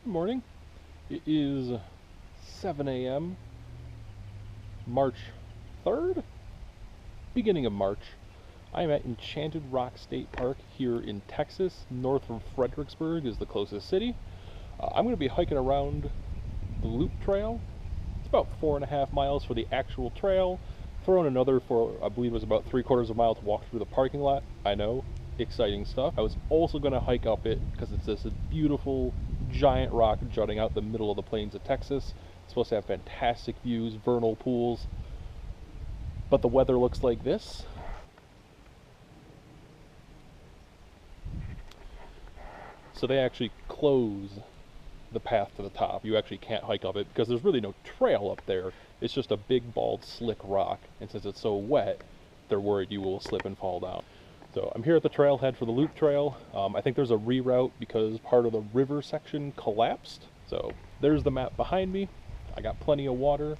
Good morning. It is 7 a.m. March 3rd? Beginning of March. I am at Enchanted Rock State Park here in Texas. North of Fredericksburg is the closest city. I'm going to be hiking around the loop trail. It's about 4.5 miles for the actual trail. Thrown another for, I believe it was about 3/4 of a mile to walk through the parking lot. I know, exciting stuff. I was also going to hike up it because it's this beautiful giant rock jutting out the middle of the plains of Texas. It's supposed to have fantastic views, vernal pools, but the weather looks like this. So they actually close the path to the top. You actually can't hike up it because there's really no trail up there. It's just a big, bald, slick rock, and since it's so wet, they're worried you will slip and fall down. So I'm here at the trailhead for the loop trail. I think there's a reroute because part of the river section collapsed. So there's the map behind me. I got plenty of water.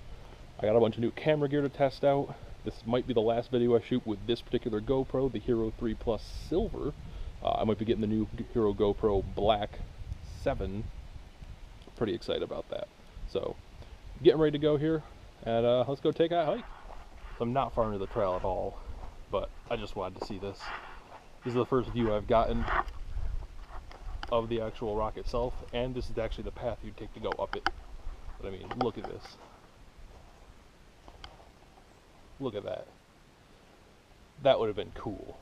I got a bunch of new camera gear to test out. This might be the last video I shoot with this particular GoPro, the Hero 3 Plus Silver. I might be getting the new Hero GoPro Black 7. Pretty excited about that. So getting ready to go here, and let's go take a hike. I'm not far into the trail at all, but I just wanted to see this. This is the first view I've gotten of the actual rock itself, and this is actually the path you'd take to go up it. But I mean, look at this. Look at that. That would have been cool.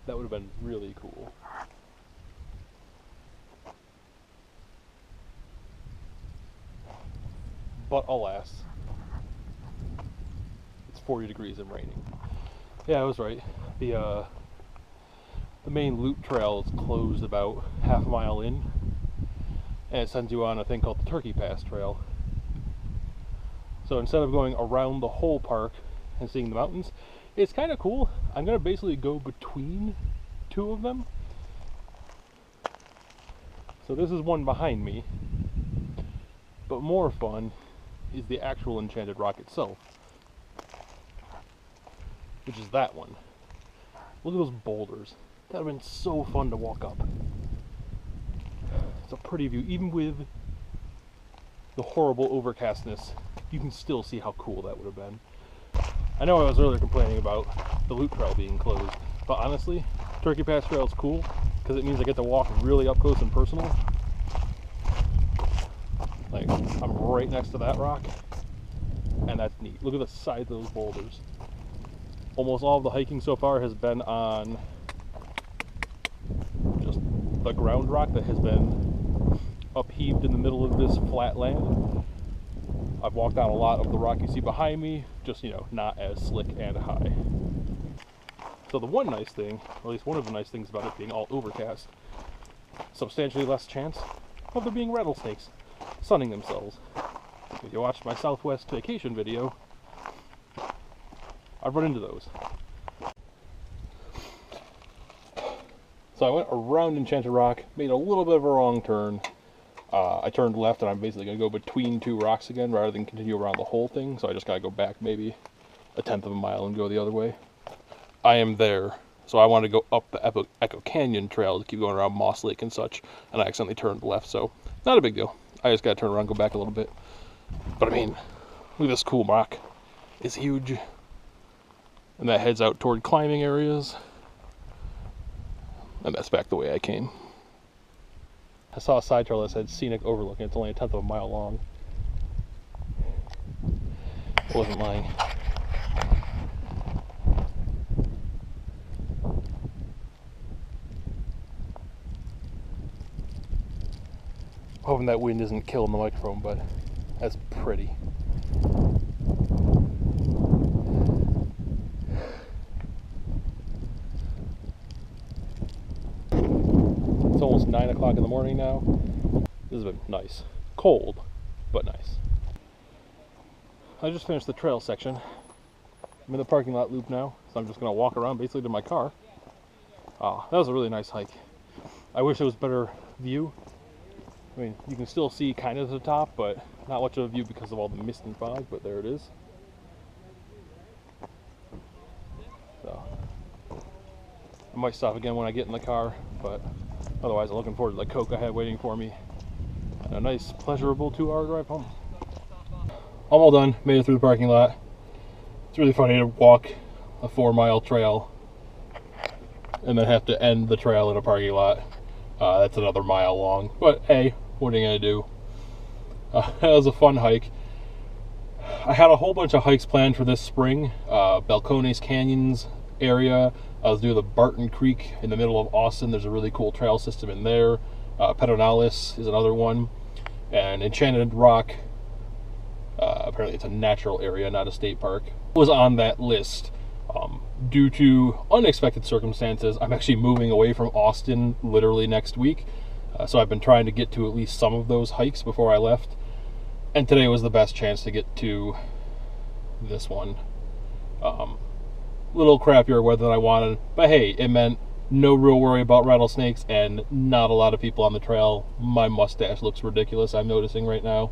That would have been really cool. But alas, it's 40 degrees and raining. Yeah, I was right. The main loop trail is closed about half a mile in, and it sends you on a thing called the Turkey Pass Trail. So instead of going around the whole park and seeing the mountains, it's kind of cool. I'm going to basically go between two of them. So this is one behind me, but more fun is the actual Enchanted Rock itself, which is that one. Look at those boulders. That would have been so fun to walk up. It's a pretty view. Even with the horrible overcastness, you can still see how cool that would have been. I know I was earlier complaining about the loop trail being closed, but honestly, Turkey Pass Trail is cool because it means I get to walk really up close and personal. Like, I'm right next to that rock, and that's neat. Look at the size of those boulders. Almost all of the hiking so far has been on just the ground rock that has been upheaved in the middle of this flat land. I've walked down a lot of the rock you see behind me, just, you know, not as slick and high. So the one nice thing, or at least one of the nice things about it being all overcast, substantially less chance of there being rattlesnakes sunning themselves. If you watched my Southwest vacation video, I've run into those. So I went around Enchanted Rock, made a little bit of a wrong turn. I turned left, and I'm basically going to go between two rocks again rather than continue around the whole thing, so I just got to go back maybe 1/10 of a mile and go the other way. I am there, so I wanted to go up the Echo Canyon trail to keep going around Moss Lake and such, and I accidentally turned left, so not a big deal. I just got to turn around and go back a little bit. But I mean, look at this cool rock. It's huge. And that heads out toward climbing areas. And that's back the way I came. I saw a side trail that said Scenic Overlook, and it's only 1/10 of a mile long. I wasn't lying. Hoping that wind isn't killing the microphone, but that's pretty. It's almost 9 o'clock in the morning now. This has been nice. Cold, but nice. I just finished the trail section. I'm in the parking lot loop now, so I'm just going to walk around basically to my car. That was a really nice hike. I wish it was better view. I mean, you can still see kind of the top, but not much of a view because of all the mist and fog, but there it is. So, I might stop again when I get in the car, but otherwise I'm looking forward to the Coke I had waiting for me. And a nice, pleasurable 2-hour drive home. I'm all done, made it through the parking lot. It's really funny to walk a 4-mile trail and then have to end the trail in a parking lot. That's another mile long, but hey, what are you gonna do? That was a fun hike. I had a whole bunch of hikes planned for this spring. Balcones Canyons area. I was doing the Barton Creek in the middle of Austin. There's a really cool trail system in there. Pedernales is another one. And Enchanted Rock, apparently it's a natural area, not a state park, was on that list. Due to unexpected circumstances, I'm actually moving away from Austin literally next week. So I've been trying to get to at least some of those hikes before I left. And today was the best chance to get to this one. Little crappier weather than I wanted, but hey, it meant no real worry about rattlesnakes and not a lot of people on the trail. My mustache looks ridiculous, I'm noticing right now.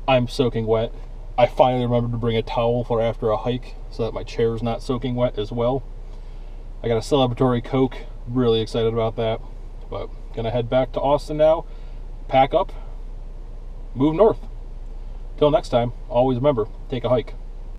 I'm soaking wet. I finally remembered to bring a towel for after a hike so that my chair's not soaking wet as well. I got a celebratory Coke, really excited about that. But gonna head back to Austin now, pack up, move north. Till next time, always remember, take a hike.